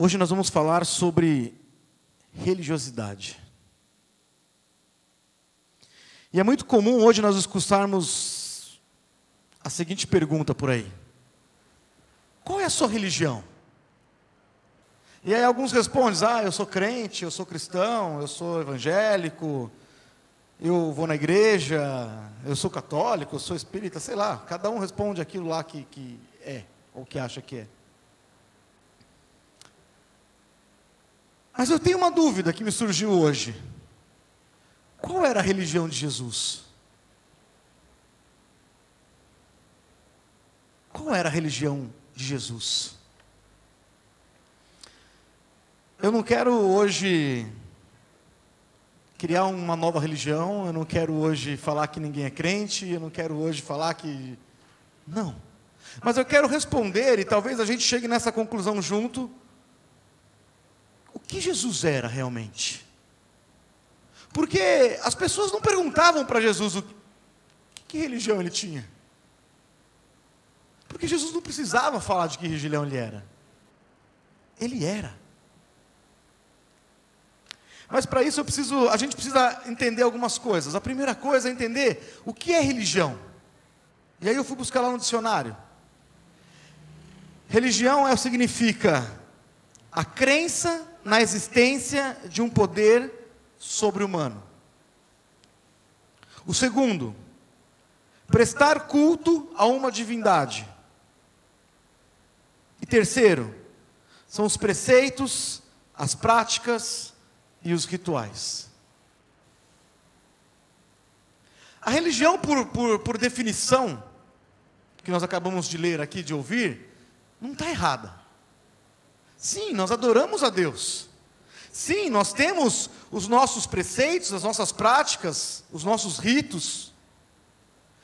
Hoje nós vamos falar sobre religiosidade. E é muito comum hoje nós escutarmos a seguinte pergunta por aí: qual é a sua religião? E aí alguns respondem: eu sou crente, eu sou cristão, eu sou evangélico, eu vou na igreja, eu sou católico, eu sou espírita, sei lá. Cada um responde aquilo lá que é, ou que acha que é. Mas eu tenho uma dúvida que me surgiu hoje. Qual era a religião de Jesus? Qual era a religião de Jesus? Eu não quero hoje criar uma nova religião, eu não quero hoje falar que ninguém é crente, eu não quero hoje falar que... Não. Mas eu quero responder, e talvez a gente chegue nessa conclusão junto, o que Jesus era realmente? Porque as pessoas não perguntavam para Jesus que religião ele tinha. Porque Jesus não precisava falar de que religião ele era. Ele era. Mas para isso a gente precisa entender algumas coisas. A primeira coisa é entender o que é religião. E aí eu fui buscar lá no dicionário. Religião significa a crença na existência de um poder sobre-humano. O segundo, prestar culto a uma divindade. E terceiro, são os preceitos, as práticas e os rituais. A religião, por definição, que nós acabamos de ler aqui, de ouvir, não está errada. Sim, nós adoramos a Deus. Sim, nós temos os nossos preceitos, as nossas práticas, os nossos ritos.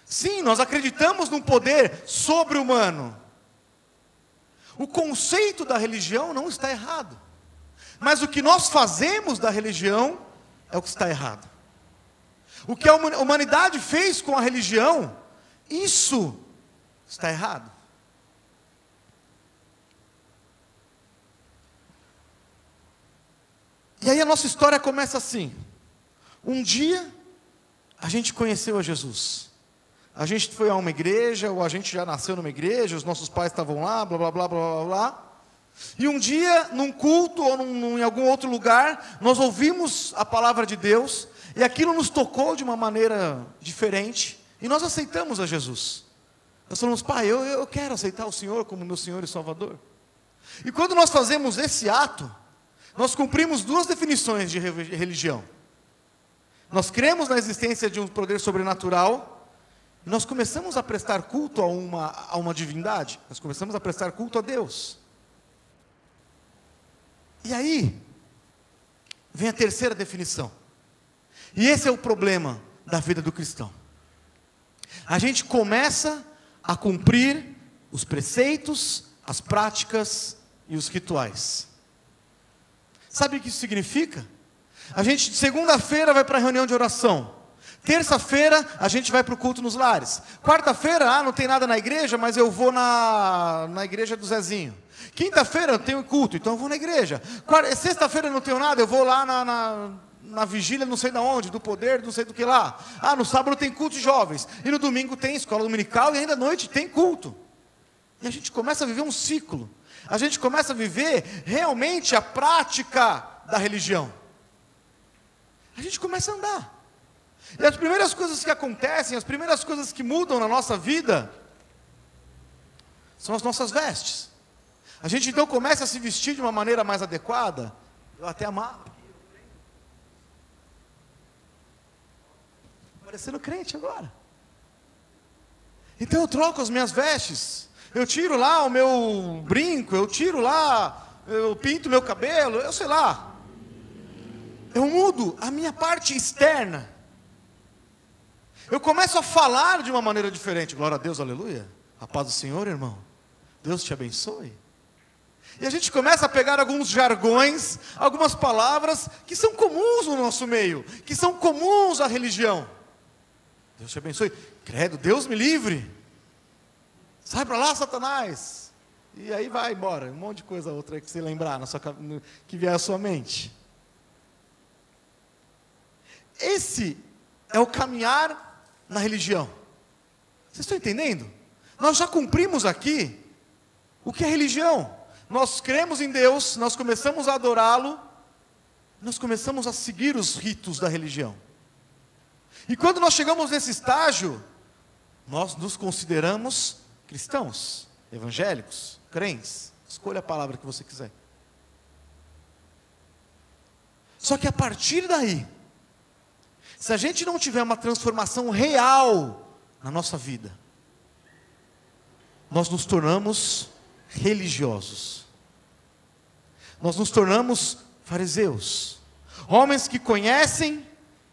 Sim, nós acreditamos num poder sobre-humano. O conceito da religião não está errado. Mas o que nós fazemos da religião é o que está errado. O que a humanidade fez com a religião, isso está errado. E aí a nossa história começa assim. Um dia, a gente conheceu a Jesus. A gente foi a uma igreja, ou a gente já nasceu numa igreja, os nossos pais estavam lá, blá, blá, blá, blá, blá, blá. E um dia, num culto, ou em algum outro lugar, nós ouvimos a palavra de Deus, e aquilo nos tocou de uma maneira diferente, e nós aceitamos a Jesus. Nós falamos: pai, eu quero aceitar o Senhor como meu Senhor e Salvador. E quando nós fazemos esse ato, nós cumprimos duas definições de religião. Nós cremos na existência de um poder sobrenatural, e nós começamos a prestar culto a uma divindade. Nós começamos a prestar culto a Deus. E aí, vem a terceira definição. E esse é o problema da vida do cristão. A gente começa a cumprir os preceitos, as práticas e os rituais. Sabe o que isso significa? A gente, segunda-feira, vai para a reunião de oração. Terça-feira, a gente vai para o culto nos lares. Quarta-feira, não tem nada na igreja, mas eu vou na igreja do Zezinho. Quinta-feira, eu tenho culto, então eu vou na igreja. Sexta-feira, não tenho nada, eu vou lá na vigília, não sei de onde, do poder, não sei do que lá. No sábado tem culto de jovens. E no domingo tem escola dominical, e ainda à noite tem culto. E a gente começa a viver um ciclo. A gente começa a viver realmente a prática da religião. A gente começa a andar. E as primeiras coisas que acontecem, as primeiras coisas que mudam na nossa vida, são as nossas vestes. A gente então começa a se vestir de uma maneira mais adequada. Eu até amarro. Parecendo crente agora. Então eu troco as minhas vestes. Eu tiro lá o meu brinco, eu pinto meu cabelo, eu sei lá. Eu mudo a minha parte externa. Eu começo a falar de uma maneira diferente. Glória a Deus, aleluia. A paz do Senhor, irmão. Deus te abençoe. E a gente começa a pegar alguns jargões, algumas palavras que são comuns no nosso meio, que são comuns à religião. Deus te abençoe. Credo, Deus me livre. Sai para lá, Satanás. E aí vai embora, um monte de coisa outra que você lembrar, que vier à sua mente. Esse é o caminhar na religião. Vocês estão entendendo? Nós já cumprimos aqui o que é religião. Nós cremos em Deus, nós começamos a adorá-lo, nós começamos a seguir os ritos da religião. E quando nós chegamos nesse estágio, nós nos consideramos cristãos, evangélicos, crentes. Escolha a palavra que você quiser. Só que a partir daí, se a gente não tiver uma transformação real na nossa vida, nós nos tornamos religiosos. Nós nos tornamos fariseus. Homens que conhecem,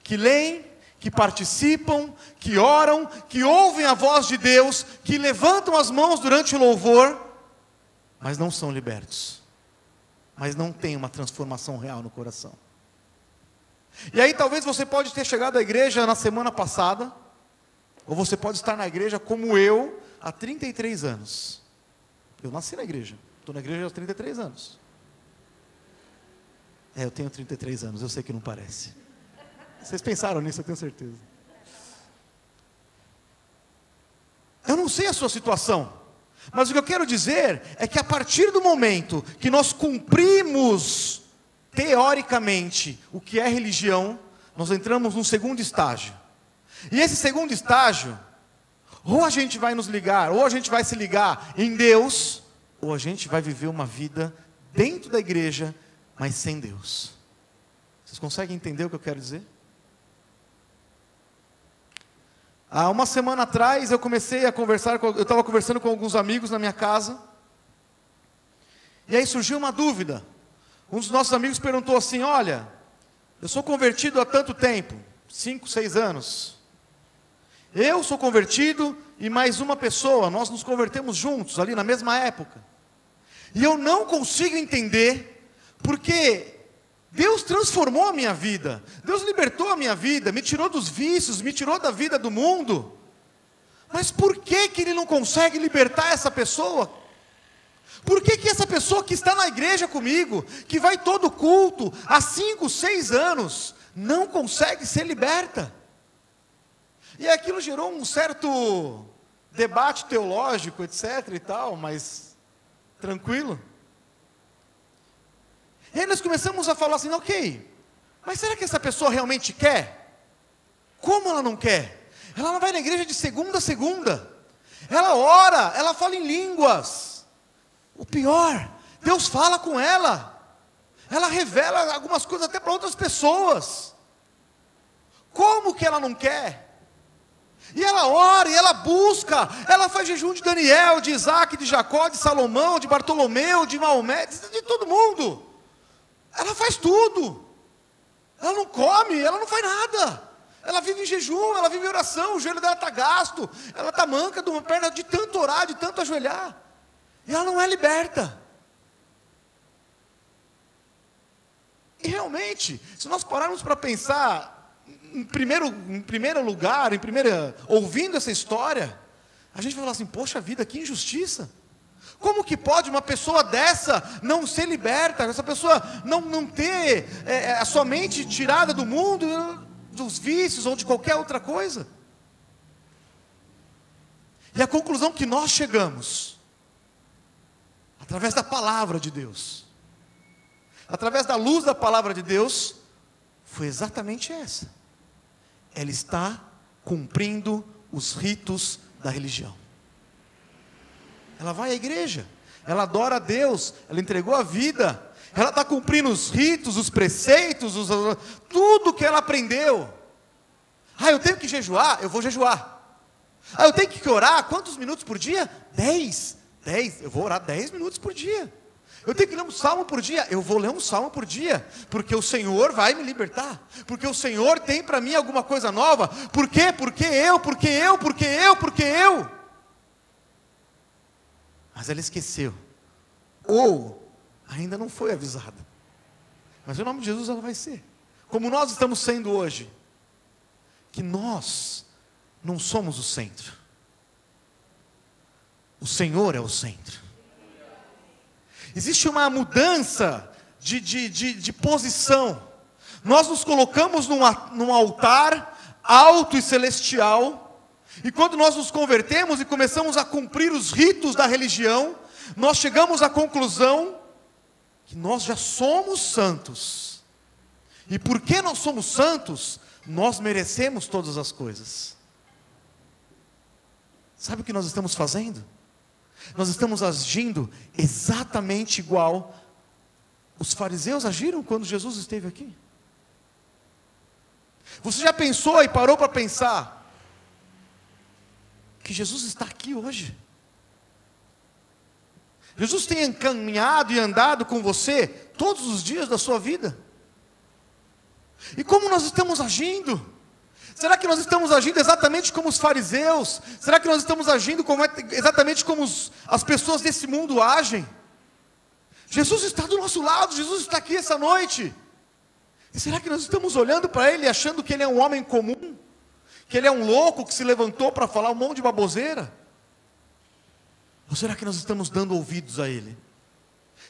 que leem, que participam, que oram, que ouvem a voz de Deus, que levantam as mãos durante o louvor, mas não são libertos. Mas não têm uma transformação real no coração. E aí talvez você pode ter chegado à igreja na semana passada, ou você pode estar na igreja como eu, há 33 anos. Eu nasci na igreja, estou na igreja há 33 anos. Eu tenho 33 anos, eu sei que não parece. Vocês pensaram nisso, eu tenho certeza. Eu não sei a sua situação, mas o que eu quero dizer é que a partir do momento que nós cumprimos, teoricamente, o que é religião, nós entramos num segundo estágio. E esse segundo estágio, ou a gente vai nos ligar, ou a gente vai se ligar em Deus, ou a gente vai viver uma vida dentro da igreja, mas sem Deus. Vocês conseguem entender o que eu quero dizer? Há uma semana atrás eu comecei a conversar, eu estava conversando com alguns amigos na minha casa, e aí surgiu uma dúvida. Um dos nossos amigos perguntou assim: olha, eu sou convertido há tanto tempo, 5, 6 anos. Eu sou convertido e mais uma pessoa, nós nos convertemos juntos, ali na mesma época. E eu não consigo entender, porque Deus transformou a minha vida, Deus libertou a minha vida, me tirou dos vícios, me tirou da vida do mundo. Mas por que Ele não consegue libertar essa pessoa? Por que essa pessoa que está na igreja comigo, que vai todo culto, há 5, 6 anos, não consegue ser liberta? E aquilo gerou um certo debate teológico, etc e tal, mas tranquilo. E aí nós começamos a falar assim: ok, mas será que essa pessoa realmente quer? Como ela não quer? Ela não vai na igreja de segunda a segunda. Ela ora, ela fala em línguas. O pior, Deus fala com ela. Ela revela algumas coisas até para outras pessoas. Como que ela não quer? E ela ora, e ela busca, ela faz jejum de Daniel, de Isaac, de Jacó, de Salomão, de Bartolomeu, de Maomé, de todo mundo. Ela faz tudo. Ela não come, ela não faz nada. Ela vive em jejum, ela vive em oração, o joelho dela está gasto, ela está manca de uma perna de tanto orar, de tanto ajoelhar. E ela não é liberta. E realmente, se nós pararmos para pensar, em primeiro lugar, ouvindo essa história, a gente vai falar assim: poxa vida, que injustiça. Como que pode uma pessoa dessa não ser liberta? Essa pessoa não ter a sua mente tirada do mundo, dos vícios ou de qualquer outra coisa? E a conclusão que nós chegamos, através da palavra de Deus, através da luz da palavra de Deus, foi exatamente essa: ela está cumprindo os ritos da religião. Ela vai à igreja, ela adora a Deus, ela entregou a vida, ela está cumprindo os ritos, os preceitos, tudo que ela aprendeu. Eu tenho que jejuar, eu vou jejuar. Eu tenho que orar, quantos minutos por dia? 10, eu vou orar 10 minutos por dia. Eu tenho que ler um salmo por dia, eu vou ler um salmo por dia, porque o Senhor vai me libertar, porque o Senhor tem para mim alguma coisa nova. Por quê? Porque eu. Mas ela esqueceu, ou ainda não foi avisada. Mas em nome de Jesus ela vai ser, como nós estamos sendo hoje, que nós não somos o centro, o Senhor é o centro. Existe uma mudança de posição. Nós nos colocamos num altar alto e celestial, e quando nós nos convertemos e começamos a cumprir os ritos da religião, nós chegamos à conclusão que nós já somos santos. E porque nós somos santos, nós merecemos todas as coisas. Sabe o que nós estamos fazendo? Nós estamos agindo exatamente igual os fariseus agiram quando Jesus esteve aqui. Você já pensou e parou para pensar que Jesus está aqui hoje? Jesus tem caminhado e andado com você todos os dias da sua vida. E como nós estamos agindo? Será que nós estamos agindo exatamente como os fariseus? Será que nós estamos agindo exatamente como as pessoas desse mundo agem? Jesus está do nosso lado, Jesus está aqui essa noite. E será que nós estamos olhando para Ele achando que Ele é um homem comum? Que Ele é um louco que se levantou para falar um monte de baboseira? Ou será que nós estamos dando ouvidos a Ele?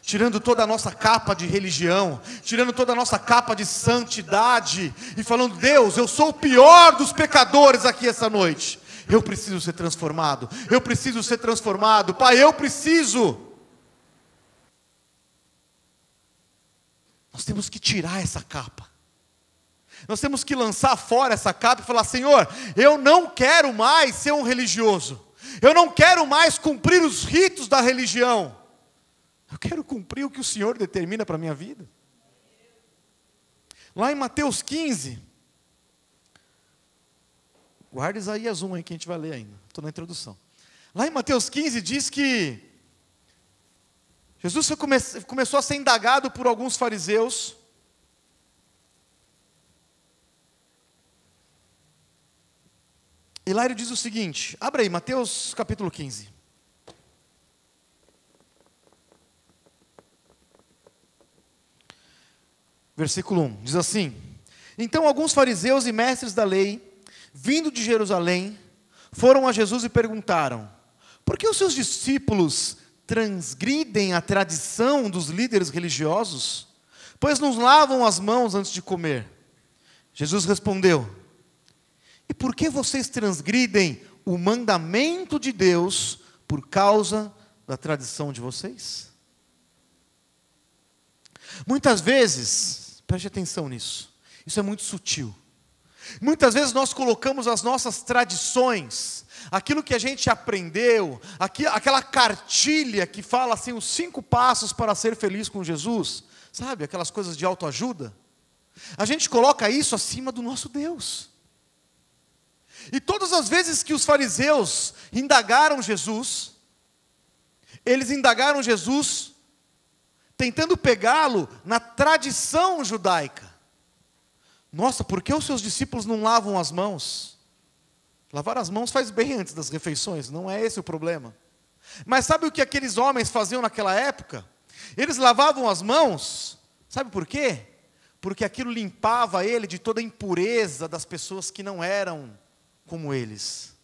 Tirando toda a nossa capa de religião, tirando toda a nossa capa de santidade, e falando: Deus, eu sou o pior dos pecadores aqui essa noite. Eu preciso ser transformado, eu preciso ser transformado, Pai, eu preciso. Nós temos que tirar essa capa. Nós temos que lançar fora essa capa e falar: Senhor, eu não quero mais ser um religioso. Eu não quero mais cumprir os ritos da religião. Eu quero cumprir o que o Senhor determina para a minha vida. Lá em Mateus 15, guarda Isaías 1 aí que a gente vai ler ainda, estou na introdução. Lá em Mateus 15 diz que Jesus começou a ser indagado por alguns fariseus. E lá ele diz o seguinte, abre aí, Mateus capítulo 15. Versículo 1, diz assim: Então alguns fariseus e mestres da lei, vindo de Jerusalém, foram a Jesus e perguntaram: Por que os seus discípulos transgridem a tradição dos líderes religiosos? Pois nos lavam as mãos antes de comer. Jesus respondeu: E por que vocês transgridem o mandamento de Deus por causa da tradição de vocês? Muitas vezes, preste atenção nisso, isso é muito sutil. Muitas vezes nós colocamos as nossas tradições, aquilo que a gente aprendeu, aquela cartilha que fala assim, os 5 passos para ser feliz com Jesus, sabe, aquelas coisas de autoajuda. A gente coloca isso acima do nosso Deus. E todas as vezes que os fariseus indagaram Jesus, eles indagaram Jesus tentando pegá-lo na tradição judaica. Nossa, por que os seus discípulos não lavam as mãos? Lavar as mãos faz bem antes das refeições, não é esse o problema. Mas sabe o que aqueles homens faziam naquela época? Eles lavavam as mãos, sabe por quê? Porque aquilo limpava ele de toda a impureza das pessoas que não eram como eles.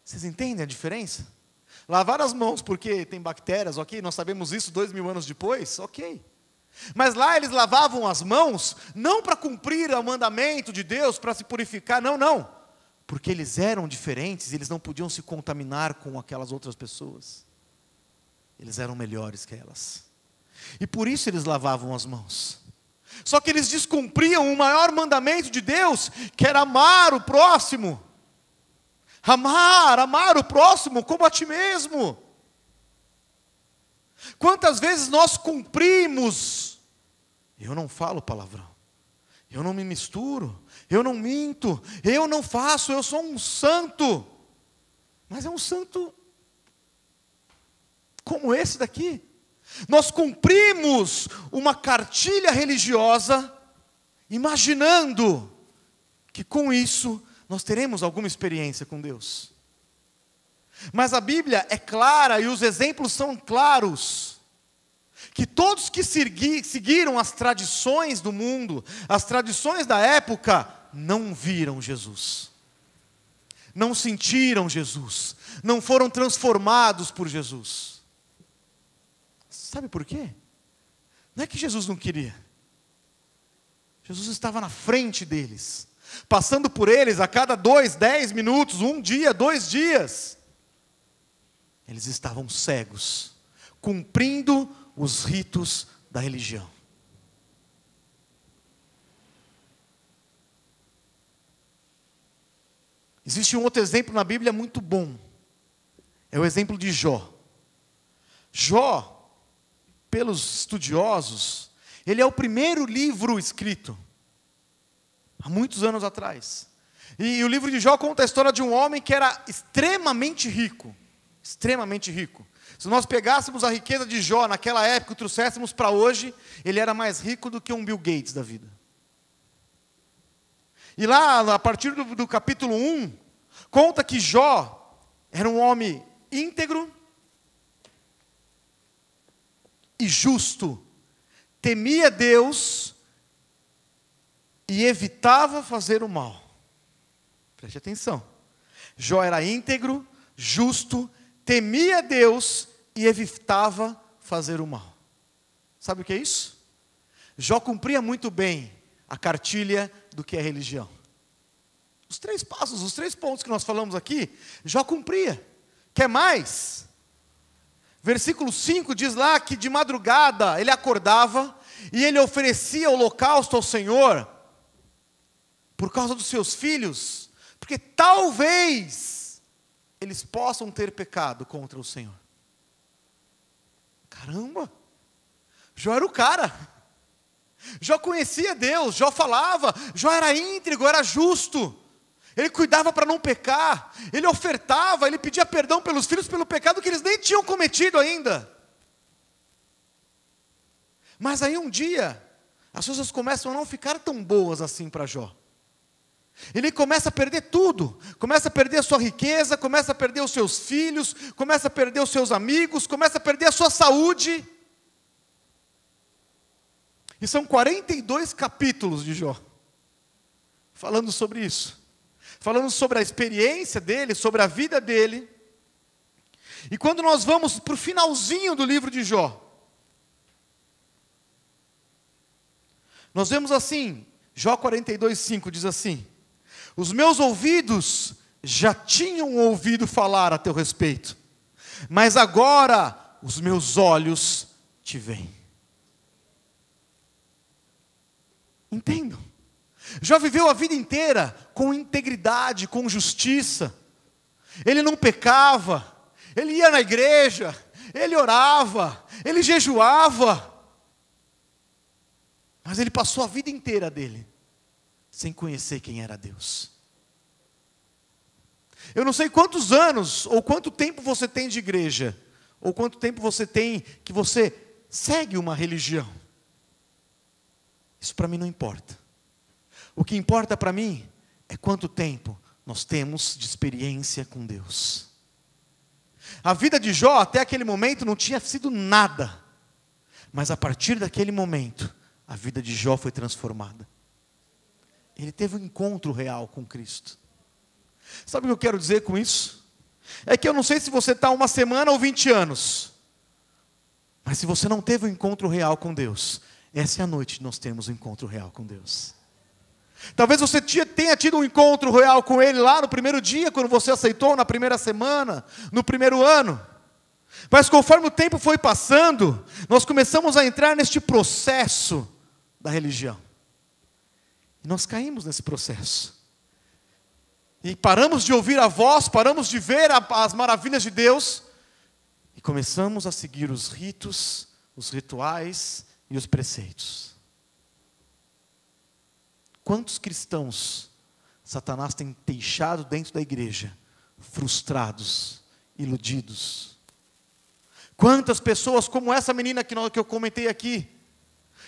Vocês entendem a diferença? Lavar as mãos porque tem bactérias, ok, nós sabemos isso 2000 anos depois, ok. Mas lá eles lavavam as mãos, não para cumprir o mandamento de Deus, para se purificar, não. Porque eles eram diferentes, eles não podiam se contaminar com aquelas outras pessoas. Eles eram melhores que elas. E por isso eles lavavam as mãos. Só que eles descumpriam o maior mandamento de Deus, que era amar o próximo. Amar o próximo como a ti mesmo. Quantas vezes nós cumprimos? Eu não falo palavrão, eu não me misturo, eu não minto, eu não faço, eu sou um santo. Mas é um santo como esse daqui. Nós cumprimos uma cartilha religiosa, imaginando que com isso nós teremos alguma experiência com Deus. Mas a Bíblia é clara e os exemplos são claros, que todos que seguiram as tradições do mundo, as tradições da época, não viram Jesus, não sentiram Jesus, não foram transformados por Jesus. Sabe por quê? Não é que Jesus não queria. Jesus estava na frente deles, passando por eles a cada 2, 10 minutos, 1 dia, 2 dias. Eles estavam cegos, cumprindo os ritos da religião. Existe um outro exemplo na Bíblia muito bom. É o exemplo de Jó. Jó, pelos estudiosos, ele é o primeiro livro escrito, há muitos anos atrás. E o livro de Jó conta a história de um homem que era extremamente rico. Extremamente rico. Se nós pegássemos a riqueza de Jó naquela época e trouxéssemos para hoje, ele era mais rico do que um Bill Gates da vida. E lá, a partir do capítulo 1, conta que Jó era um homem íntegro e justo, temia Deus e evitava fazer o mal. Preste atenção. Jó era íntegro, justo, temia Deus e evitava fazer o mal. Sabe o que é isso? Jó cumpria muito bem a cartilha do que é religião. Os 3 passos, os 3 pontos que nós falamos aqui, Jó cumpria. Quer mais? Versículo 5 diz lá que de madrugada ele acordava e ele oferecia holocausto ao Senhor por causa dos seus filhos, porque talvez eles possam ter pecado contra o Senhor. Caramba! Jó era o cara. Jó conhecia Deus, Jó falava, Jó era íntegro, era justo. Ele cuidava para não pecar, ele ofertava, ele pedia perdão pelos filhos pelo pecado que eles nem tinham cometido ainda. Mas aí um dia, as coisas começam a não ficar tão boas assim para Jó. Ele começa a perder tudo, começa a perder a sua riqueza, começa a perder os seus filhos, começa a perder os seus amigos, começa a perder a sua saúde. E são 42 capítulos de Jó, falando sobre isso. Falando sobre a experiência dele, sobre a vida dele. E quando nós vamos para o finalzinho do livro de Jó, nós vemos assim, Jó 42:5 diz assim: os meus ouvidos já tinham ouvido falar a teu respeito, mas agora os meus olhos te veem. Entendam? Jó viveu a vida inteira com integridade, com justiça. Ele não pecava, ele ia na igreja, ele orava, ele jejuava. Mas ele passou a vida inteira dele sem conhecer quem era Deus. Eu não sei quantos anos ou quanto tempo você tem de igreja, ou quanto tempo você tem que você segue uma religião. Isso para mim não importa. O que importa para mim é quanto tempo nós temos de experiência com Deus. A vida de Jó até aquele momento não tinha sido nada, mas a partir daquele momento, a vida de Jó foi transformada. Ele teve um encontro real com Cristo. Sabe o que eu quero dizer com isso? É que eu não sei se você está 1 semana ou 20 anos, mas se você não teve um encontro real com Deus, essa é a noite que nós temos um encontro real com Deus. Talvez você tenha tido um encontro real com Ele lá no primeiro dia, quando você aceitou, na primeira semana, no primeiro ano. Mas conforme o tempo foi passando, nós começamos a entrar neste processo da religião. E nós caímos nesse processo. E paramos de ouvir a voz, paramos de ver as maravilhas de Deus, e começamos a seguir os ritos, os rituais e os preceitos. Quantos cristãos Satanás tem deixado dentro da igreja, frustrados, iludidos? Quantas pessoas como essa menina que eu comentei aqui,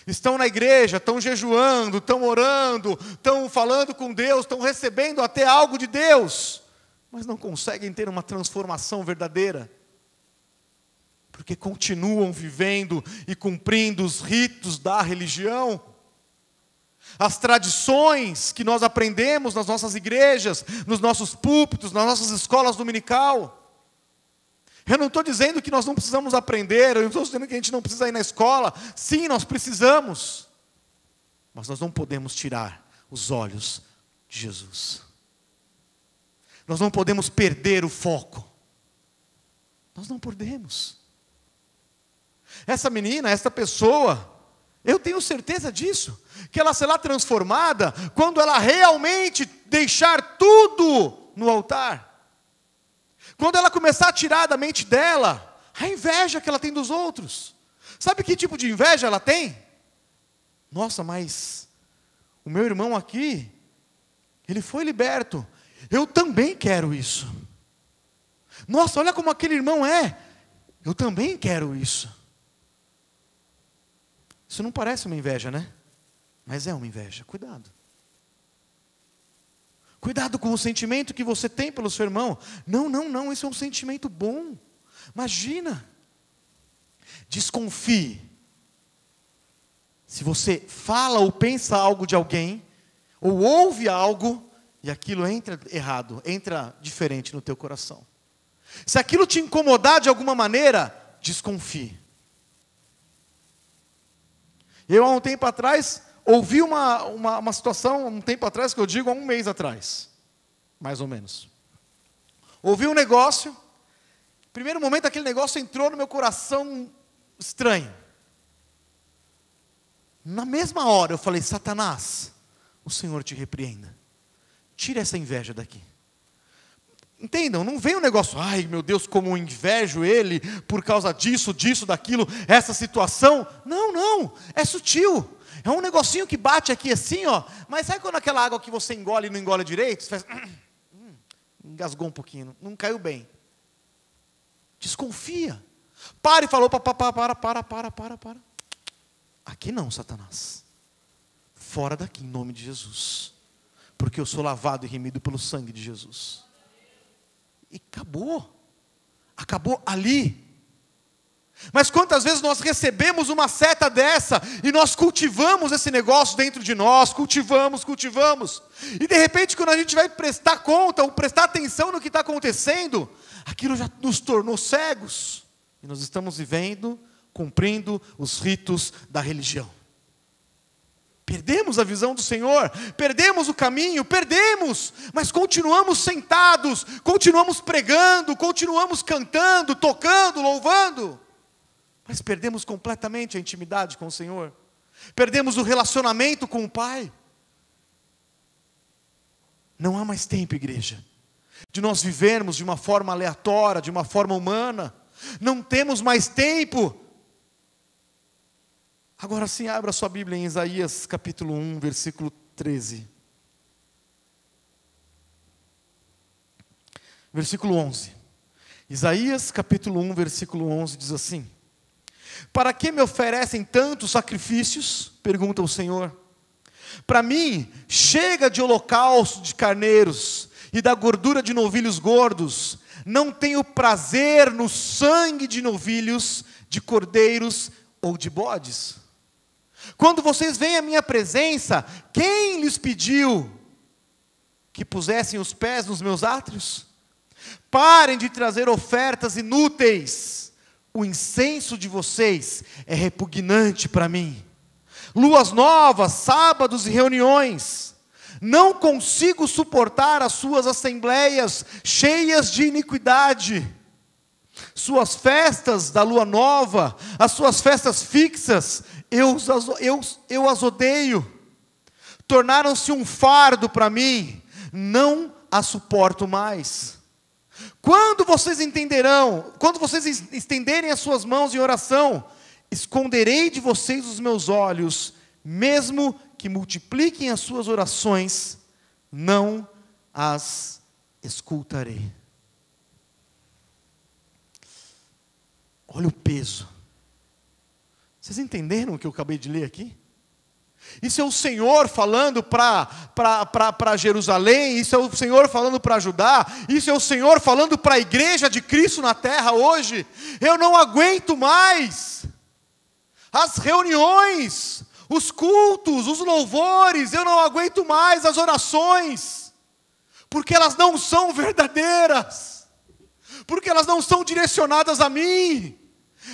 estão na igreja, estão jejuando, estão orando, estão falando com Deus, estão recebendo até algo de Deus, mas não conseguem ter uma transformação verdadeira, porque continuam vivendo e cumprindo os ritos da religião. As tradições que nós aprendemos nas nossas igrejas, nos nossos púlpitos, nas nossas escolas dominical. Eu não estou dizendo que nós não precisamos aprender, eu não estou dizendo que a gente não precisa ir na escola. Sim, nós precisamos. Mas nós não podemos tirar os olhos de Jesus. Nós não podemos perder o foco. Nós não podemos. Essa menina, essa pessoa, eu tenho certeza disso, que ela será transformada quando ela realmente deixar tudo no altar. Quando ela começar a tirar da mente dela a inveja que ela tem dos outros. Sabe que tipo de inveja ela tem? Nossa, mas o meu irmão aqui, ele foi liberto. Eu também quero isso. Nossa, olha como aquele irmão é. Eu também quero isso. Isso não parece uma inveja, né? Mas é uma inveja. Cuidado. Cuidado com o sentimento que você tem pelo seu irmão. Não, isso é um sentimento bom. Imagina. Desconfie. Se você fala ou pensa algo de alguém, ou ouve algo, e aquilo entra errado, entra diferente no teu coração. Se aquilo te incomodar de alguma maneira, desconfie. Eu, há um tempo atrás, ouvi uma situação, um tempo atrás, que eu digo há um mês atrás, mais ou menos. Ouvi um negócio, primeiro momento aquele negócio entrou no meu coração estranho. Na mesma hora eu falei, Satanás, o Senhor te repreenda. Tira essa inveja daqui. Entendam, não vem um negócio, ai meu Deus, como eu invejo ele por causa disso, daquilo, essa situação. Não, é sutil. É um negocinho que bate aqui assim, ó. Mas sabe quando aquela água que você engole e não engole direito? Você faz, engasgou um pouquinho, não caiu bem. Desconfia. Para e falou, para. Aqui não, Satanás. Fora daqui, em nome de Jesus. Porque eu sou lavado e remido pelo sangue de Jesus. E acabou ali. Mas quantas vezes nós recebemos uma seta dessa, e nós cultivamos esse negócio dentro de nós, cultivamos, e de repente quando a gente vai prestar conta, ou prestar atenção no que está acontecendo, aquilo já nos tornou cegos, e nós estamos vivendo, cumprindo os ritos da religião. Perdemos a visão do Senhor, perdemos o caminho, mas continuamos sentados, continuamos pregando, continuamos cantando, tocando, louvando, mas perdemos completamente a intimidade com o Senhor, perdemos o relacionamento com o Pai. Não há mais tempo, igreja, de nós vivermos de uma forma aleatória, de uma forma humana, não temos mais tempo. Agora sim, abra sua Bíblia em Isaías capítulo 1, versículo 13. Versículo 11. Isaías capítulo 1, versículo 11 diz assim: Para que me oferecem tantos sacrifícios? Pergunta o Senhor. Para mim, chega de holocausto de carneiros e da gordura de novilhos gordos. Não tenho prazer no sangue de novilhos, de cordeiros ou de bodes. Quando vocês vêm à minha presença, quem lhes pediu que pusessem os pés nos meus átrios? Parem de trazer ofertas inúteis. O incenso de vocês é repugnante para mim. Luas novas, sábados e reuniões. Não consigo suportar as suas assembleias cheias de iniquidade. Suas festas da lua nova, as suas festas fixas, eu as odeio. Tornaram-se um fardo para mim, não as suporto mais. Quando vocês estenderem as suas mãos em oração, esconderei de vocês os meus olhos, mesmo que multipliquem as suas orações, não as escutarei. Olha o peso. Vocês entenderam o que eu acabei de ler aqui? Isso é o Senhor falando para Jerusalém, isso é o Senhor falando para Judá, isso é o Senhor falando para a igreja de Cristo na terra hoje. Eu não aguento mais as reuniões, os cultos, os louvores, eu não aguento mais as orações, porque elas não são verdadeiras, porque elas não são direcionadas a mim,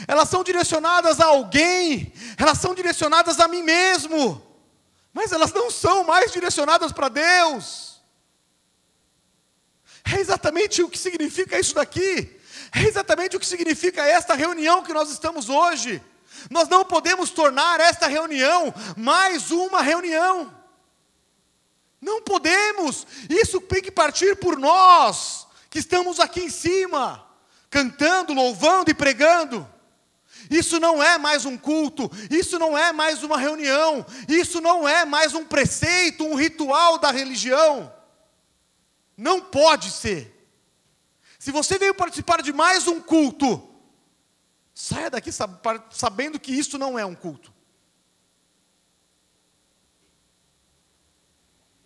elas são direcionadas a alguém, elas são direcionadas a mim mesmo, mas elas não são mais direcionadas para Deus. É exatamente o que significa isso daqui, é exatamente o que significa esta reunião que nós estamos hoje. Nós não podemos tornar esta reunião mais uma reunião, não podemos. Isso tem que partir por nós, que estamos aqui em cima, cantando, louvando e pregando. Isso não é mais um culto, isso não é mais uma reunião, isso não é mais um preceito, um ritual da religião. Não pode ser. Se você veio participar de mais um culto, saia daqui sabendo que isso não é um culto.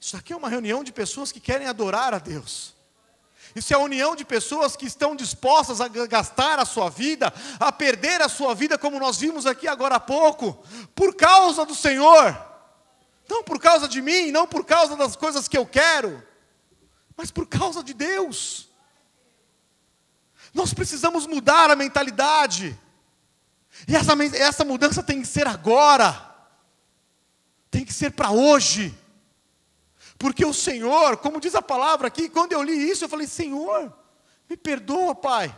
Isso aqui é uma reunião de pessoas que querem adorar a Deus. Isso é a união de pessoas que estão dispostas a gastar a sua vida, a perder a sua vida, como nós vimos aqui agora há pouco, por causa do Senhor. Não por causa de mim, não por causa das coisas que eu quero, mas por causa de Deus. Nós precisamos mudar a mentalidade. E essa mudança tem que ser agora. Tem que ser para hoje. Porque o Senhor, como diz a palavra aqui, quando eu li isso, eu falei: Senhor, me perdoa, Pai.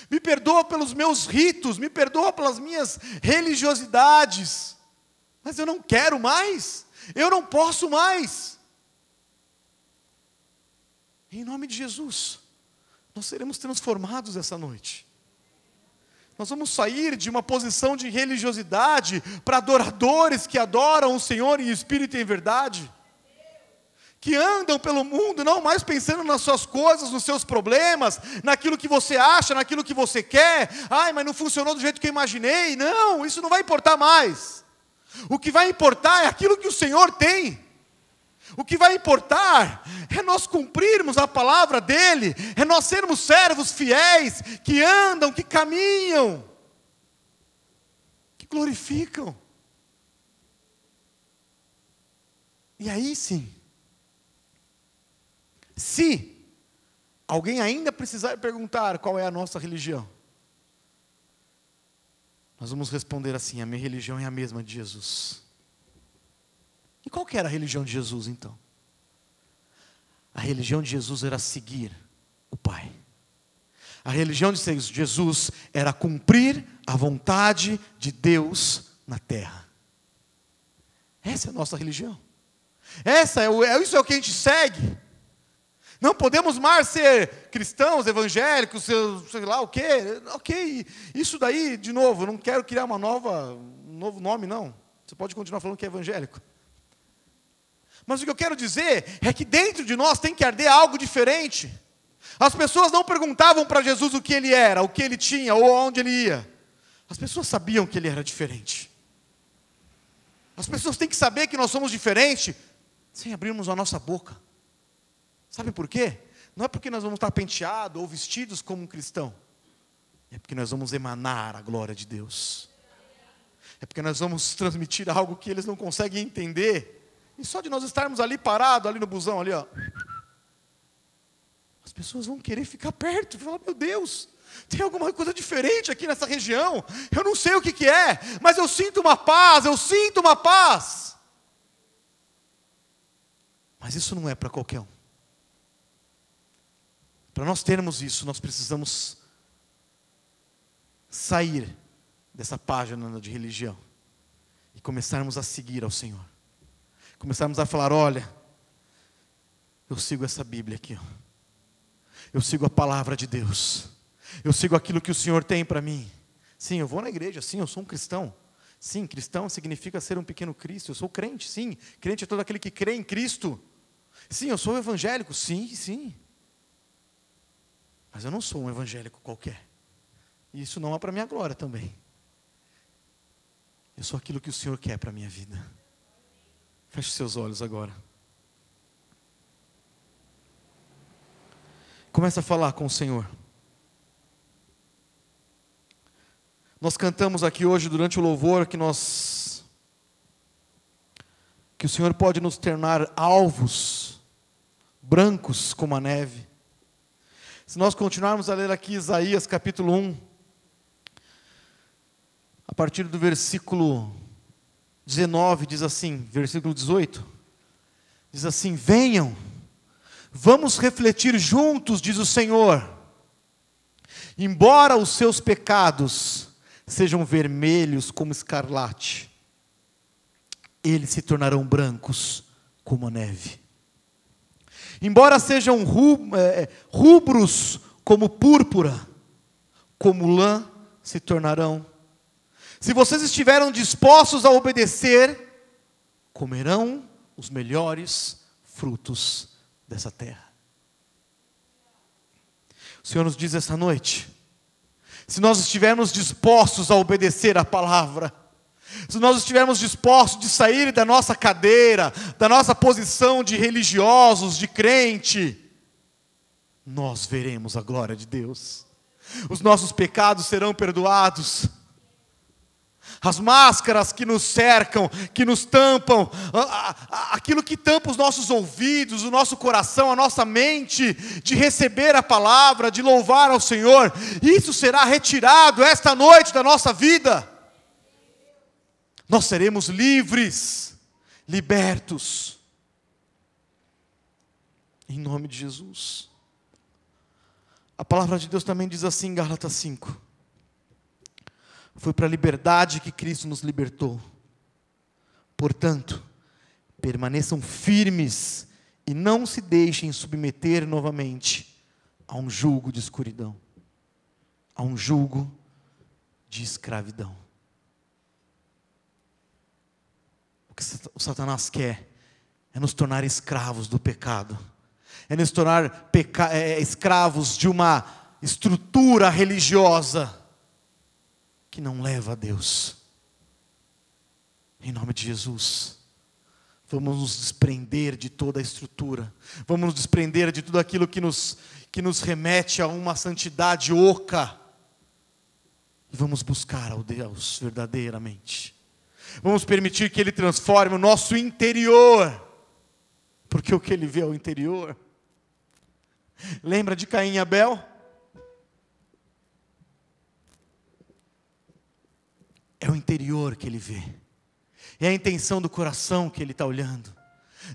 Me perdoa pelos meus ritos, me perdoa pelas minhas religiosidades. Mas eu não quero mais, eu não posso mais. Em nome de Jesus, nós seremos transformados essa noite. Nós vamos sair de uma posição de religiosidade para adoradores que adoram o Senhor em espírito e em verdade. Que andam pelo mundo, não mais pensando nas suas coisas, nos seus problemas, naquilo que você acha, naquilo que você quer. Ai, mas não funcionou do jeito que eu imaginei. Não, isso não vai importar mais. O que vai importar é aquilo que o Senhor tem. O que vai importar é nós cumprirmos a palavra dEle, é nós sermos servos fiéis, que andam, que caminham, que glorificam. E aí sim, se alguém ainda precisar perguntar qual é a nossa religião, nós vamos responder assim: a minha religião é a mesma de Jesus. E qual que era a religião de Jesus então? A religião de Jesus era seguir o Pai. A religião de Jesus era cumprir a vontade de Deus na terra. Essa é a nossa religião. Isso é o que a gente segue. Não podemos mais ser cristãos, evangélicos, sei lá o quê. Ok, isso daí, de novo, eu não quero criar um novo nome, não. Você pode continuar falando que é evangélico. Mas o que eu quero dizer é que dentro de nós tem que arder algo diferente. As pessoas não perguntavam para Jesus o que ele era, o que ele tinha, ou aonde ele ia. As pessoas sabiam que ele era diferente. As pessoas têm que saber que nós somos diferentes, sem abrirmos a nossa boca. Sabe por quê? Não é porque nós vamos estar penteados ou vestidos como um cristão. É porque nós vamos emanar a glória de Deus. É porque nós vamos transmitir algo que eles não conseguem entender. E só de nós estarmos ali parados, ali no busão, ali, ó, as pessoas vão querer ficar perto. Falar: meu Deus, tem alguma coisa diferente aqui nessa região. Eu não sei o que é, mas eu sinto uma paz, eu sinto uma paz. Mas isso não é para qualquer um. Para nós termos isso, nós precisamos sair dessa página de religião e começarmos a seguir ao Senhor. Começarmos a falar: olha, eu sigo essa Bíblia aqui, ó. Eu sigo a palavra de Deus. Eu sigo aquilo que o Senhor tem para mim. Sim, eu vou na igreja, sim, eu sou um cristão. Sim, cristão significa ser um pequeno Cristo. Eu sou crente, sim. Crente é todo aquele que crê em Cristo. Sim, eu sou evangélico, sim, sim. Mas eu não sou um evangélico qualquer. E isso não é para minha glória também. Eu sou aquilo que o Senhor quer para a minha vida. Feche seus olhos agora. Começa a falar com o Senhor. Nós cantamos aqui hoje durante o louvor que o Senhor pode nos tornar alvos, brancos como a neve. Se nós continuarmos a ler aqui Isaías capítulo 1, a partir do versículo 19, diz assim, versículo 18, diz assim: venham, vamos refletir juntos, diz o Senhor, embora os seus pecados sejam vermelhos como escarlate, eles se tornarão brancos como a neve. Embora sejam rubros como púrpura, como lã se tornarão. Se vocês estiverem dispostos a obedecer, comerão os melhores frutos dessa terra. O Senhor nos diz essa noite, se nós estivermos dispostos a obedecer a palavra, se nós estivermos dispostos de sair da nossa cadeira, da nossa posição de religiosos, de crente, nós veremos a glória de Deus. Os nossos pecados serão perdoados. As máscaras que nos cercam, que nos tampam, aquilo que tampa os nossos ouvidos, o nosso coração, a nossa mente, de receber a palavra, de louvar ao Senhor, isso será retirado esta noite da nossa vida. Nós seremos livres, libertos, em nome de Jesus. A palavra de Deus também diz assim em Gálatas 5, foi para a liberdade que Cristo nos libertou. Portanto, permaneçam firmes e não se deixem submeter novamente a um jugo de escuridão, a um jugo de escravidão. O que o Satanás quer é nos tornar escravos do pecado, é nos tornar escravos de uma estrutura religiosa que não leva a Deus. Em nome de Jesus, vamos nos desprender de toda a estrutura, vamos nos desprender de tudo aquilo que nos remete a uma santidade oca, e vamos buscar ao Deus verdadeiramente. Vamos permitir que Ele transforme o nosso interior, porque o que Ele vê é o interior. Lembra de Caim e Abel? É o interior que Ele vê, é a intenção do coração que Ele está olhando.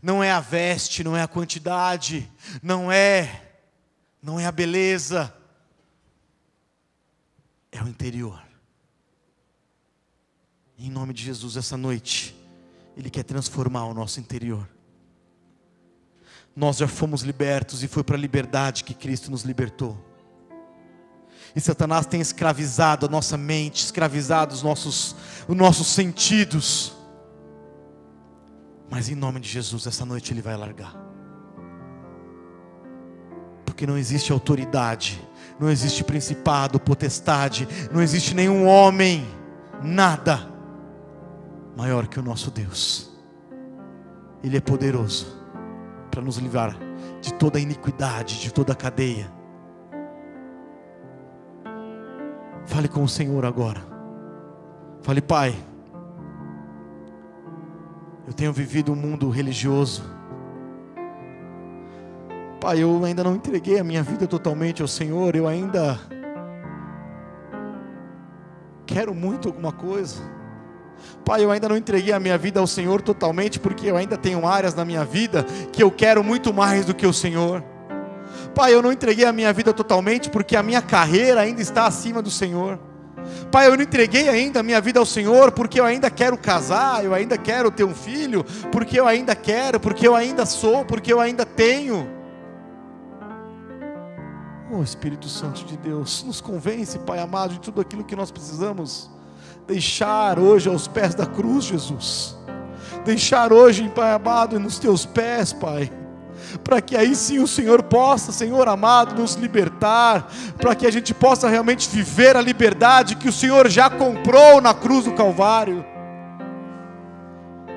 Não é a veste, não é a quantidade, não é a beleza, é o interior. Em nome de Jesus, essa noite, Ele quer transformar o nosso interior. Nós já fomos libertos e foi para a liberdade que Cristo nos libertou. E Satanás tem escravizado a nossa mente, escravizado os nossos sentidos. Mas em nome de Jesus, essa noite Ele vai largar. Porque não existe autoridade, não existe principado, potestade, não existe nenhum homem, nada maior que o nosso Deus. Ele é poderoso para nos livrar de toda a iniquidade, de toda a cadeia. Fale com o Senhor agora. Fale: Pai, eu tenho vivido um mundo religioso. Pai, eu ainda não entreguei a minha vida totalmente ao Senhor. Eu ainda quero muito alguma coisa. Pai, eu ainda não entreguei a minha vida ao Senhor totalmente, porque eu ainda tenho áreas na minha vida que eu quero muito mais do que o Senhor. Pai, eu não entreguei a minha vida totalmente porque a minha carreira ainda está acima do Senhor. Pai, eu não entreguei ainda a minha vida ao Senhor porque eu ainda quero casar, eu ainda quero ter um filho, porque eu ainda quero, porque eu ainda sou, porque eu ainda tenho. Oh, Espírito Santo de Deus, nos convence, Pai amado, de tudo aquilo que nós precisamos deixar hoje aos pés da cruz, Jesus. Deixar hoje, Pai amado, nos Teus pés, Pai, para que aí sim o Senhor possa, Senhor amado, nos libertar, para que a gente possa realmente viver a liberdade que o Senhor já comprou na cruz do Calvário.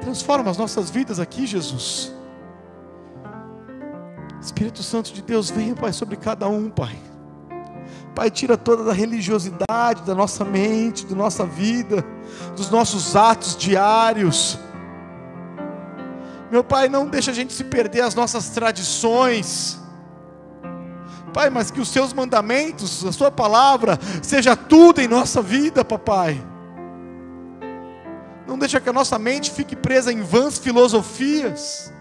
Transforma as nossas vidas aqui, Jesus. Espírito Santo de Deus, venha, Pai, sobre cada um, Pai. Pai, tira toda a religiosidade da nossa mente, da nossa vida, dos nossos atos diários. Meu Pai, não deixa a gente se perder as nossas tradições. Pai, mas que os seus mandamentos, a sua palavra, seja tudo em nossa vida, papai. Não deixa que a nossa mente fique presa em vãs filosofias,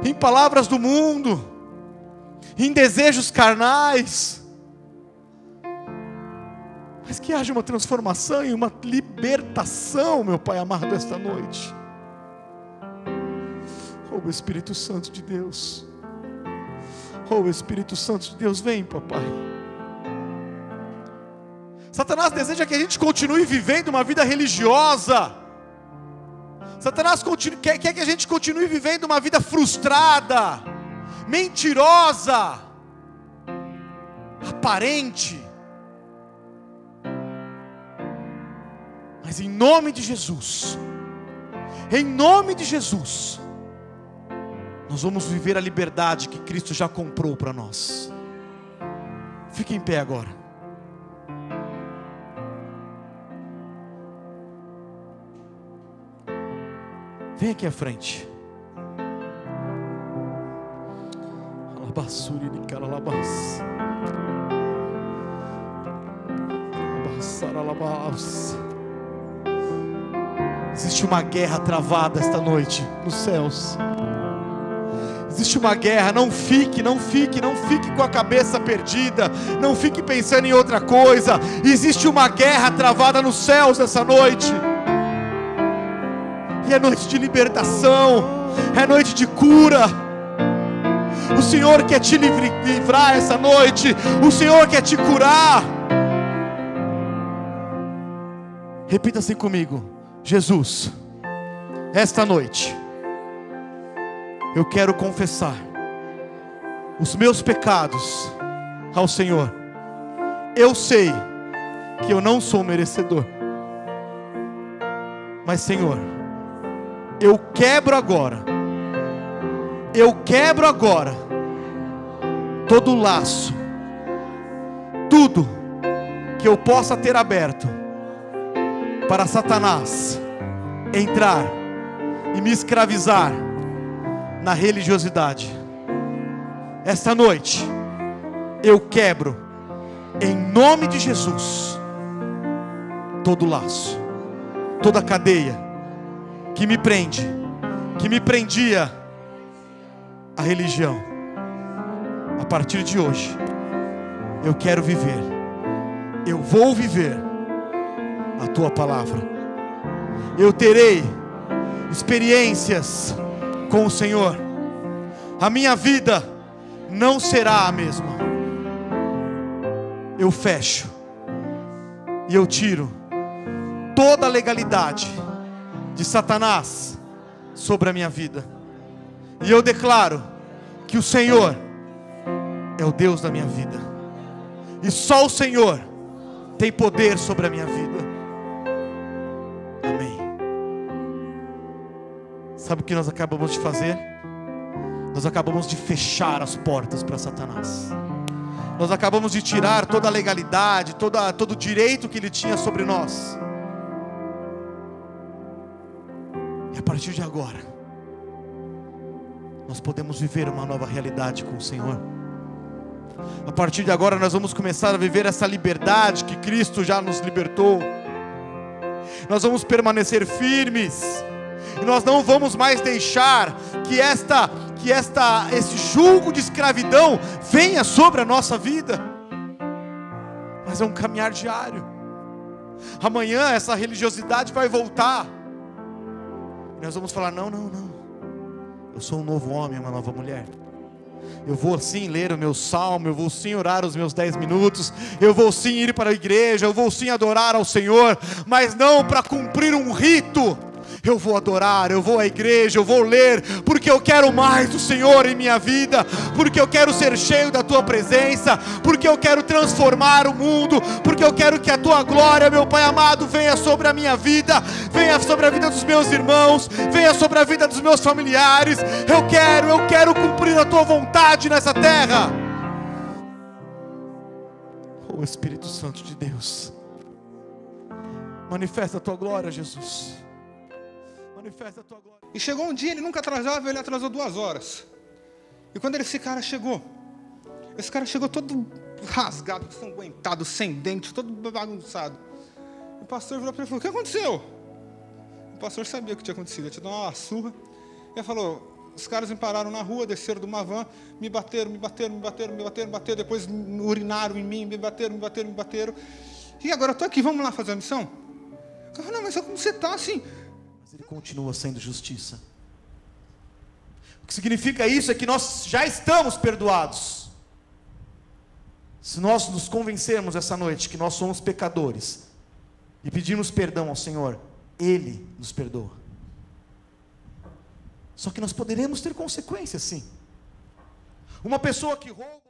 em palavras do mundo, em desejos carnais, mas que haja uma transformação e uma libertação, meu Pai amado, esta noite. Oh Espírito Santo de Deus, oh Espírito Santo de Deus, vem, papai. Satanás deseja que a gente continue vivendo uma vida religiosa. Satanás quer que a gente continue vivendo uma vida frustrada, mentirosa, aparente. Mas em nome de Jesus, nós vamos viver a liberdade que Cristo já comprou para nós. Fique em pé agora. Vem aqui à frente. Alabassuri de calalabas. Alabassaralabas. Existe uma guerra travada esta noite nos céus. Existe uma guerra. Não fique com a cabeça perdida. Não fique pensando em outra coisa. Existe uma guerra travada nos céus essa noite. E é noite de libertação, é noite de cura. O Senhor quer te livrar essa noite. O Senhor quer te curar. Repita assim comigo: Jesus, esta noite eu quero confessar os meus pecados ao Senhor. Eu sei que eu não sou merecedor, mas Senhor, eu quebro agora todo laço, tudo que eu possa ter aberto para Satanás entrar e me escravizar na religiosidade. Esta noite eu quebro, em nome de Jesus, todo laço, toda cadeia que me prende, que me prendia a religião. A partir de hoje eu quero viver, eu vou viver a tua palavra. Eu terei experiências com o Senhor. A minha vida não será a mesma. Eu fecho e eu tiro toda a legalidade de Satanás sobre a minha vida. E eu declaro que o Senhor é o Deus da minha vida. E só o Senhor tem poder sobre a minha vida. Amém. Sabe o que nós acabamos de fazer? Nós acabamos de fechar as portas para Satanás. Nós acabamos de tirar toda a legalidade, todo o direito que ele tinha sobre nós. E a partir de agora, nós podemos viver uma nova realidade com o Senhor. A partir de agora nós vamos começar a viver essa liberdade que Cristo já nos libertou. Nós vamos permanecer firmes. E nós não vamos mais deixar que esse jugo de escravidão venha sobre a nossa vida. Mas é um caminhar diário. Amanhã essa religiosidade vai voltar. E nós vamos falar: não. Eu sou um novo homem, uma nova mulher. Eu vou sim ler o meu salmo, eu vou sim orar os meus 10 minutos, eu vou sim ir para a igreja, eu vou sim adorar ao Senhor, mas não para cumprir um rito. Eu vou adorar, eu vou à igreja, eu vou ler, porque eu quero mais do Senhor em minha vida, porque eu quero ser cheio da Tua presença, porque eu quero transformar o mundo, porque eu quero que a Tua glória, meu Pai amado, venha sobre a minha vida, venha sobre a vida dos meus irmãos, venha sobre a vida dos meus familiares. Eu quero cumprir a Tua vontade nessa terra. Oh Espírito Santo de Deus, manifesta a Tua glória, Jesus. Manifesta a Tua glória. E chegou um dia, ele nunca atrasava, ele atrasou 2 horas. E quando esse cara chegou, Esse cara chegou todo rasgado, ensanguentado, sem dente, todo bagunçado. O pastor virou para ele e falou: o que aconteceu? O pastor sabia o que tinha acontecido, ele tinha dado uma surra. Ele falou: os caras me pararam na rua, desceram de uma van, me bateram, depois urinaram em mim, me bateram. E agora eu estou aqui, vamos lá fazer a missão? Eu falei: não, mas como você está assim? Mas ele continua sendo justiça. O que significa isso é que nós já estamos perdoados. Se nós nos convencermos essa noite que nós somos pecadores e pedirmos perdão ao Senhor, Ele nos perdoa. Só que nós poderemos ter consequências, sim. Uma pessoa que rouba